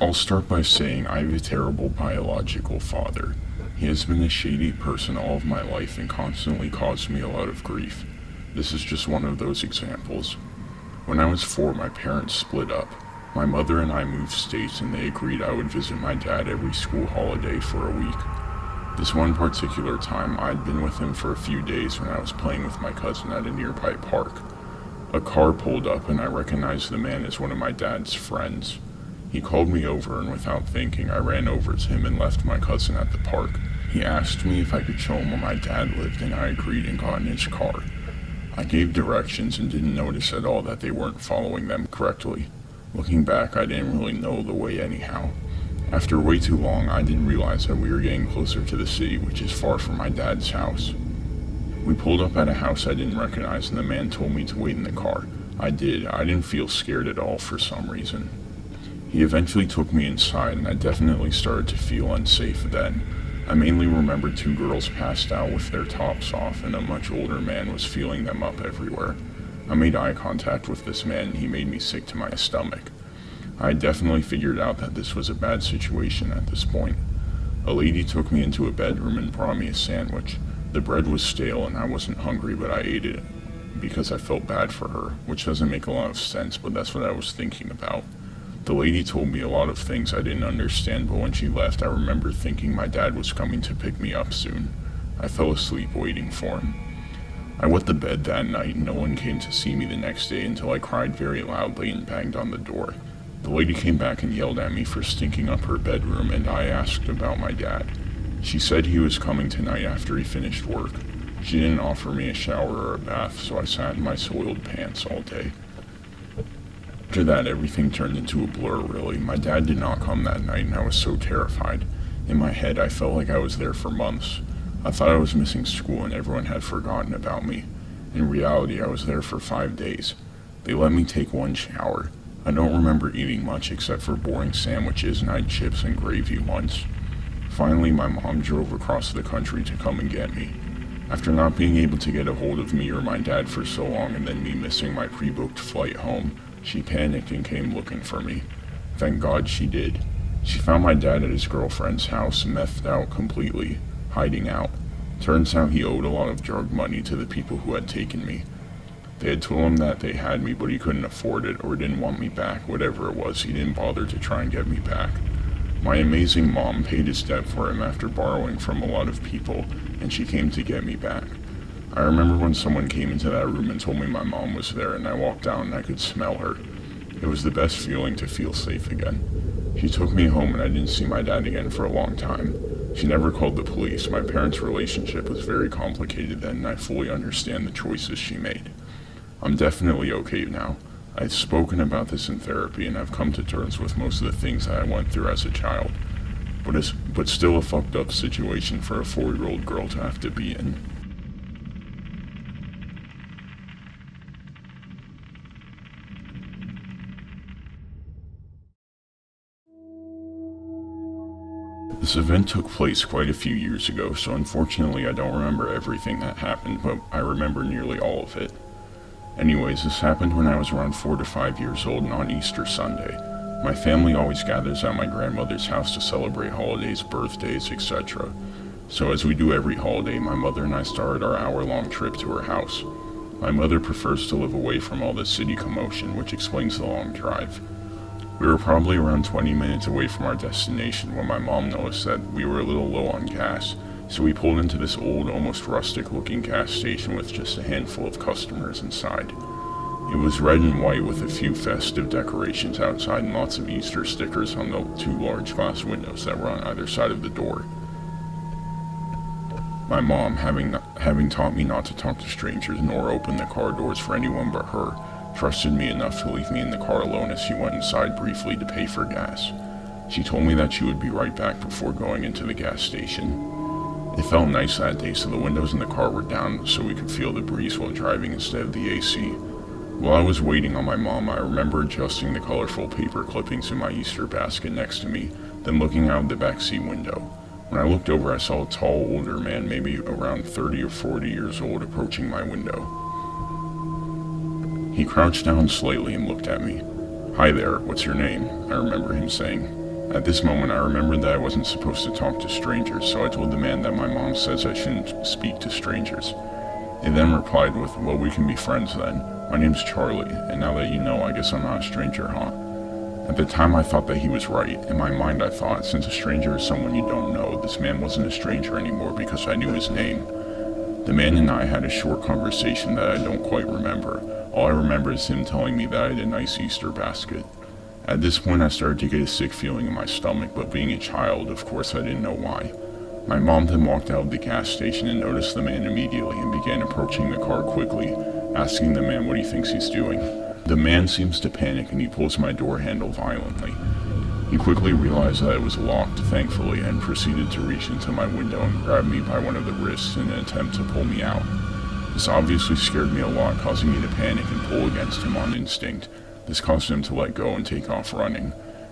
I'll start by saying I have a terrible biological father. He has been a shady person all of my life and constantly caused me a lot of grief. This is just one of those examples. When I was 4, my parents split up. My mother and I moved states and they agreed I would visit my dad every school holiday for a week. This one particular time, I'd been with him for a few days when I was playing with my cousin at a nearby park. A car pulled up and I recognized the man as one of my dad's friends. He called me over and without thinking, I ran over to him and left my cousin at the park. He asked me if I could show him where my dad lived and I agreed and got in his car. I gave directions and didn't notice at all that they weren't following them correctly. Looking back, I didn't really know the way anyhow. After way too long, I didn't realize that we were getting closer to the city, which is far from my dad's house. We pulled up at a house I didn't recognize and the man told me to wait in the car. I did. I didn't feel scared at all for some reason. He eventually took me inside and I definitely started to feel unsafe then. I mainly remember 2 girls passed out with their tops off and a much older man was feeling them up everywhere. I made eye contact with this man and he made me sick to my stomach. I had definitely figured out that this was a bad situation at this point. A lady took me into a bedroom and brought me a sandwich. The bread was stale and I wasn't hungry, but I ate it because I felt bad for her, which doesn't make a lot of sense, but that's what I was thinking about. The lady told me a lot of things I didn't understand, but when she left, I remember thinking my dad was coming to pick me up soon. I fell asleep waiting for him. I wet the bed that night and no one came to see me the next day until I cried very loudly and banged on the door. The lady came back and yelled at me for stinking up her bedroom and I asked about my dad. She said he was coming tonight after he finished work. She didn't offer me a shower or a bath, so I sat in my soiled pants all day. After that, everything turned into a blur, really. My dad did not come that night and I was so terrified. In my head, I felt like I was there for months. I thought I was missing school and everyone had forgotten about me. In reality, I was there for 5 days. They let me take 1 shower. I don't remember eating much except for boring sandwiches and I had chips and gravy once. Finally, my mom drove across the country to come and get me. After not being able to get a hold of me or my dad for so long and then me missing my pre-booked flight home, she panicked and came looking for me. Thank God she did. She found my dad at his girlfriend's house, methed out completely, hiding out. Turns out he owed a lot of drug money to the people who had taken me. They had told him that they had me, but he couldn't afford it or didn't want me back. Whatever it was, he didn't bother to try and get me back. My amazing mom paid his debt for him after borrowing from a lot of people, and she came to get me back. I remember when someone came into that room and told me my mom was there, and I walked down and I could smell her. It was the best feeling to feel safe again. She took me home and I didn't see my dad again for a long time. She never called the police. My parents' relationship was very complicated then, and I fully understand the choices she made. I'm definitely okay now. I've spoken about this in therapy and I've come to terms with most of the things that I went through as a child. But still a fucked up situation for a 4-year-old girl to have to be in. This event took place quite a few years ago, so unfortunately I don't remember everything that happened, but I remember nearly all of it. Anyways, this happened when I was around 4 to 5 years old and on Easter Sunday. My family always gathers at my grandmother's house to celebrate holidays, birthdays, etc. So as we do every holiday, my mother and I started our hour-long trip to her house. My mother prefers to live away from all the city commotion, which explains the long drive. We were probably around 20 minutes away from our destination when my mom noticed that we were a little low on gas, so we pulled into this old, almost rustic-looking gas station with just a handful of customers inside. It was red and white with a few festive decorations outside and lots of Easter stickers on the 2 large glass windows that were on either side of the door. My mom, having taught me not to talk to strangers nor open the car doors for anyone but her, trusted me enough to leave me in the car alone as she went inside briefly to pay for gas. She told me that she would be right back before going into the gas station. It felt nice that day, so the windows in the car were down so we could feel the breeze while driving instead of the AC. While I was waiting on my mom, I remember adjusting the colorful paper clippings in my Easter basket next to me, then looking out the backseat window. When I looked over, I saw a tall, older man, maybe around 30 or 40 years old, approaching my window. He crouched down slightly and looked at me. "Hi there, what's your name?" I remember him saying. At this moment, I remembered that I wasn't supposed to talk to strangers, so I told the man that my mom says I shouldn't speak to strangers. He then replied with, "Well, we can be friends then. My name's Charlie, and now that you know, I guess I'm not a stranger, huh?" At the time, I thought that he was right. In my mind, I thought, since a stranger is someone you don't know, this man wasn't a stranger anymore because I knew his name. The man and I had a short conversation that I don't quite remember. All I remember is him telling me that I had a nice Easter basket. At this point, I started to get a sick feeling in my stomach, but being a child, of course, I didn't know why. My mom then walked out of the gas station and noticed the man immediately and began approaching the car quickly, asking the man what he thinks he's doing. The man seems to panic and he pulls my door handle violently. He quickly realized that it was locked, thankfully, and proceeded to reach into my window and grab me by one of the wrists in an attempt to pull me out. This obviously scared me a lot, causing me to panic and pull against him on instinct. This caused him to let go and take off running.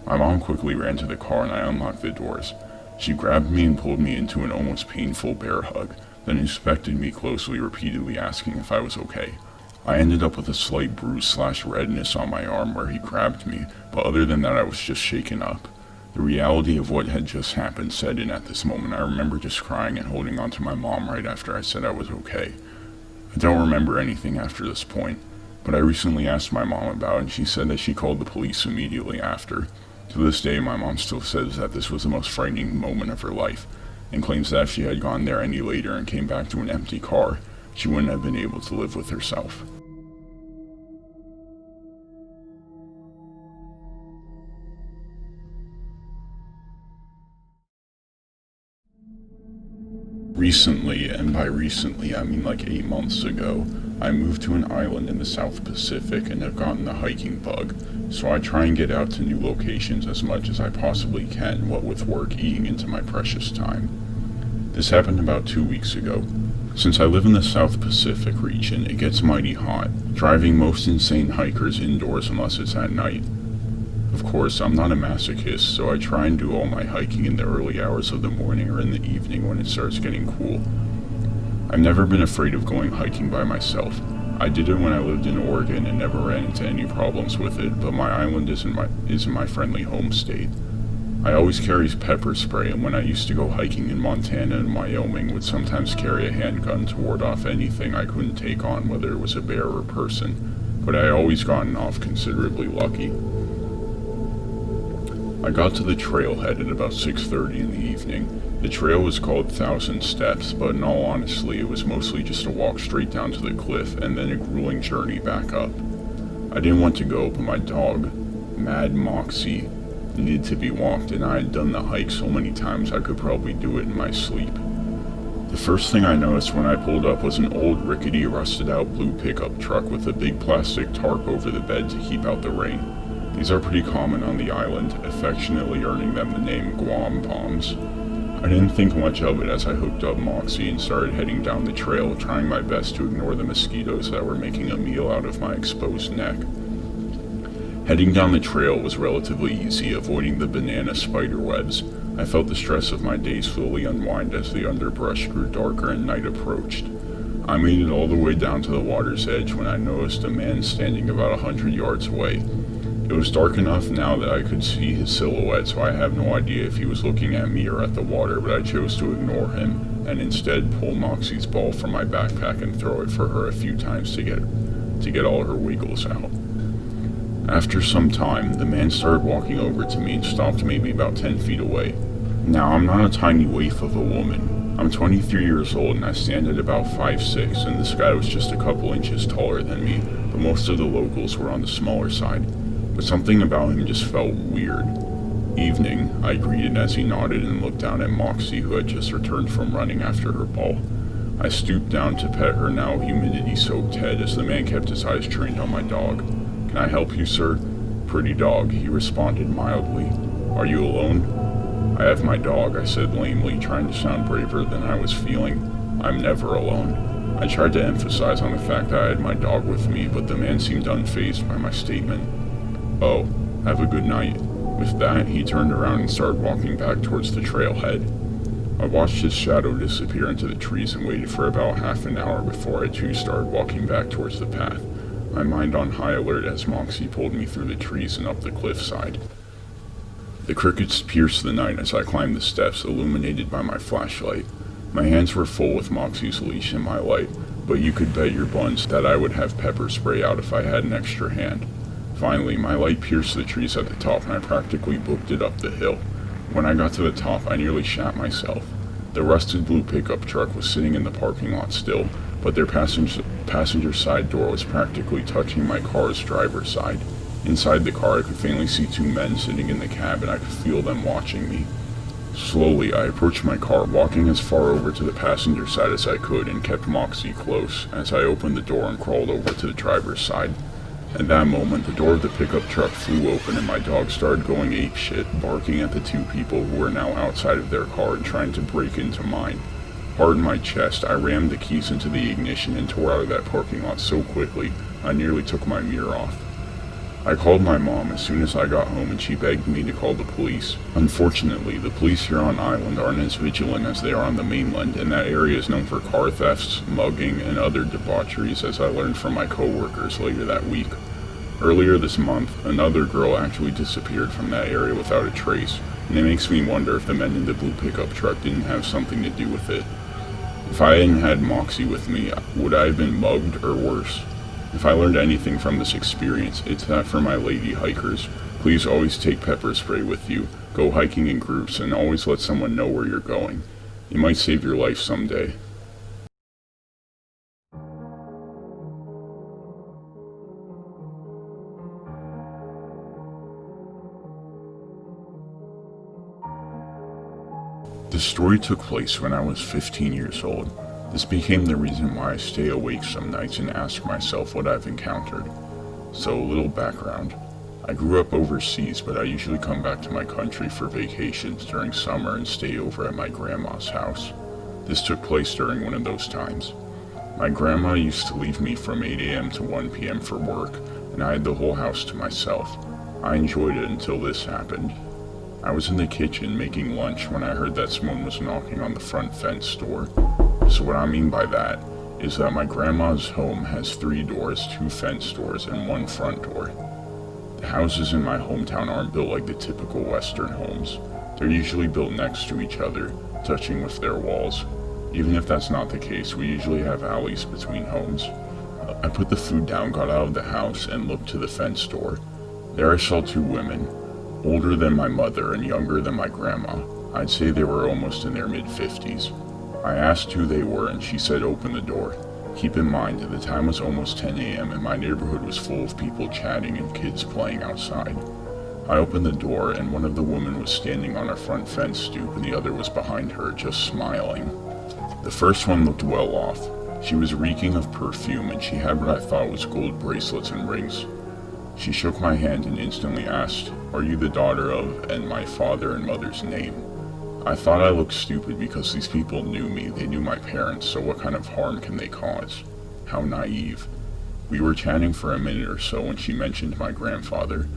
My mom quickly ran to the car and I unlocked the doors. She grabbed me and pulled me into an almost painful bear hug, then inspected me closely, repeatedly asking if I was okay. I ended up with a slight bruise/redness on my arm where he grabbed me, but other than that I was just shaken up. The reality of what had just happened set in at this moment. I remember just crying and holding on to my mom right after I said I was okay. I don't remember anything after this point, but I recently asked my mom about it and she said that she called the police immediately after. To this day, my mom still says that this was the most frightening moment of her life, and claims that if she had gone there any later and came back to an empty car, she wouldn't have been able to live with herself. Recently, and by recently I mean like 8 months ago, I moved to an island in the South Pacific and have gotten the hiking bug, so I try and get out to new locations as much as I possibly can, what with work eating into my precious time. This happened about 2 weeks ago. Since I live in the South Pacific region, it gets mighty hot, driving most insane hikers indoors unless it's at night. Of course, I'm not a masochist, so I try and do all my hiking in the early hours of the morning or in the evening when it starts getting cool. I've never been afraid of going hiking by myself. I did it when I lived in Oregon and never ran into any problems with it, but my island isn't my friendly home state. I always carry pepper spray, and when I used to go hiking in Montana and Wyoming, would sometimes carry a handgun to ward off anything I couldn't take on, whether it was a bear or a person, but I always gotten off considerably lucky. I got to the trailhead at about 6:30 in the evening. The trail was called 1,000 Steps, but in all honesty, it was mostly just a walk straight down to the cliff and then a grueling journey back up. I didn't want to go, but my dog, Mad Moxie, needed to be walked, and I had done the hike so many times I could probably do it in my sleep. The first thing I noticed when I pulled up was an old, rickety, rusted-out blue pickup truck with a big plastic tarp over the bed to keep out the rain. These are pretty common on the island, affectionately earning them the name Guam Bombs. I didn't think much of it as I hooked up Moxie and started heading down the trail, trying my best to ignore the mosquitoes that were making a meal out of my exposed neck. Heading down the trail was relatively easy, avoiding the banana spider webs. I felt the stress of my day slowly unwind as the underbrush grew darker and night approached. I made it all the way down to the water's edge when I noticed a man standing about 100 yards away. It was dark enough now that I could see his silhouette, so I have no idea if he was looking at me or at the water, but I chose to ignore him and instead pull Moxie's ball from my backpack and throw it for her a few times to get all her wiggles out. After some time, the man started walking over to me and stopped maybe about 10 feet away. Now, I'm not a tiny waif of a woman. I'm 23 years old and I stand at about 5'6", and this guy was just a couple inches taller than me, but most of the locals were on the smaller side. But something about him just felt weird. "Evening," I greeted as he nodded and looked down at Moxie, who had just returned from running after her ball. I stooped down to pet her now humidity-soaked head as the man kept his eyes trained on my dog. "Can I help you, sir?" "Pretty dog," he responded mildly. "Are you alone?" "I have my dog," I said lamely, trying to sound braver than I was feeling. "I'm never alone." I tried to emphasize on the fact that I had my dog with me, but the man seemed unfazed by my statement. "Oh, have a good night." With that, he turned around and started walking back towards the trailhead. I watched his shadow disappear into the trees and waited for about half an hour before I too started walking back towards the path, my mind on high alert as Moxie pulled me through the trees and up the cliffside. The crickets pierced the night as I climbed the steps, illuminated by my flashlight. My hands were full with Moxie's leash and my light, but you could bet your buns that I would have pepper spray out if I had an extra hand. Finally, my light pierced the trees at the top and I practically booked it up the hill. When I got to the top, I nearly shat myself. The rusted blue pickup truck was sitting in the parking lot still, but their passenger side door was practically touching my car's driver's side. Inside the car, I could faintly see two men sitting in the cab and I could feel them watching me. Slowly, I approached my car, walking as far over to the passenger side as I could and kept Moxie close as I opened the door and crawled over to the driver's side. At that moment, the door of the pickup truck flew open and my dog started going apeshit, barking at the two people who were now outside of their car and trying to break into mine. Hard in my chest, I rammed the keys into the ignition and tore out of that parking lot so quickly, I nearly took my mirror off. I called my mom as soon as I got home and she begged me to call the police. Unfortunately, the police here on island aren't as vigilant as they are on the mainland, and that area is known for car thefts, mugging, and other debaucheries, as I learned from my co-workers later that week. Earlier this month, another girl actually disappeared from that area without a trace, and it makes me wonder if the men in the blue pickup truck didn't have something to do with it. If I hadn't had Moxie with me, would I have been mugged or worse? If I learned anything from this experience, it's that for my lady hikers, please always take pepper spray with you, go hiking in groups, and always let someone know where you're going. It might save your life someday. This story took place when I was 15 years old. This became the reason why I stay awake some nights and ask myself what I've encountered. So, a little background. I grew up overseas, but I usually come back to my country for vacations during summer and stay over at my grandma's house. This took place during one of those times. My grandma used to leave me from 8 a.m. to 1 p.m. for work, and I had the whole house to myself. I enjoyed it until this happened. I was in the kitchen making lunch when I heard that someone was knocking on the front fence door. So what I mean by that is that my grandma's home has 3 doors, 2 fence doors, and 1 front door. The houses in my hometown aren't built like the typical Western homes. They're usually built next to each other, touching with their walls. Even if that's not the case, we usually have alleys between homes. I put the food down, got out of the house, and looked to the fence door. There I saw 2 women, older than my mother and younger than my grandma. I'd say they were almost in their mid-50s. I asked who they were and she said open the door. Keep in mind that the time was almost 10 a.m. and my neighborhood was full of people chatting and kids playing outside. I opened the door and one of the women was standing on our front fence stoop and the other was behind her, just smiling. The first one looked well off. She was reeking of perfume and she had what I thought was gold bracelets and rings. She shook my hand and instantly asked, "Are you the daughter of," and my father and mother's name. I thought I looked stupid because these people knew me, they knew my parents, so what kind of harm can they cause? How naive. We were chatting for a minute or so when she mentioned my grandfather,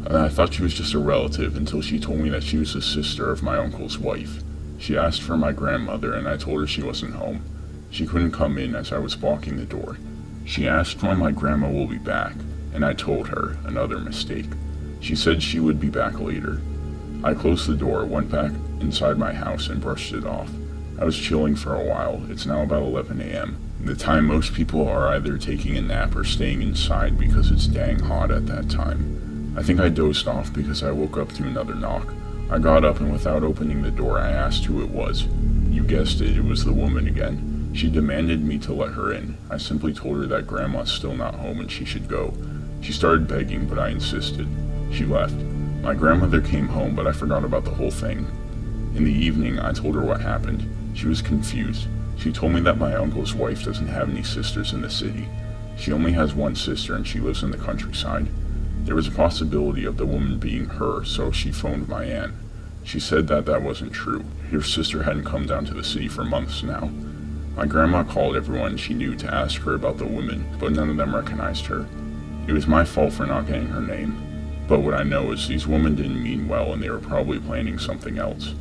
and I thought she was just a relative until she told me that she was the sister of my uncle's wife. She asked for my grandmother and I told her she wasn't home. She couldn't come in as I was blocking the door. She asked when my grandma will be back, and I told her, another mistake. She said she would be back later. I closed the door, went back inside my house and brushed it off. I was chilling for a while. It's now about 11 a.m. The time most people are either taking a nap or staying inside because it's dang hot at that time. I think I dozed off because I woke up to another knock. I got up and without opening the door I asked who it was. You guessed it, it was the woman again. She demanded me to let her in. I simply told her that grandma's still not home and she should go. She started begging, but I insisted. She left. My grandmother came home, but I forgot about the whole thing. In the evening, I told her what happened. She was confused. She told me that my uncle's wife doesn't have any sisters in the city. She only has one sister and she lives in the countryside. There was a possibility of the woman being her, so she phoned my aunt. She said that that wasn't true. Her sister hadn't come down to the city for months now. My grandma called everyone she knew to ask her about the woman, but none of them recognized her. It was my fault for not getting her name. But what I know is these women didn't mean well and they were probably planning something else.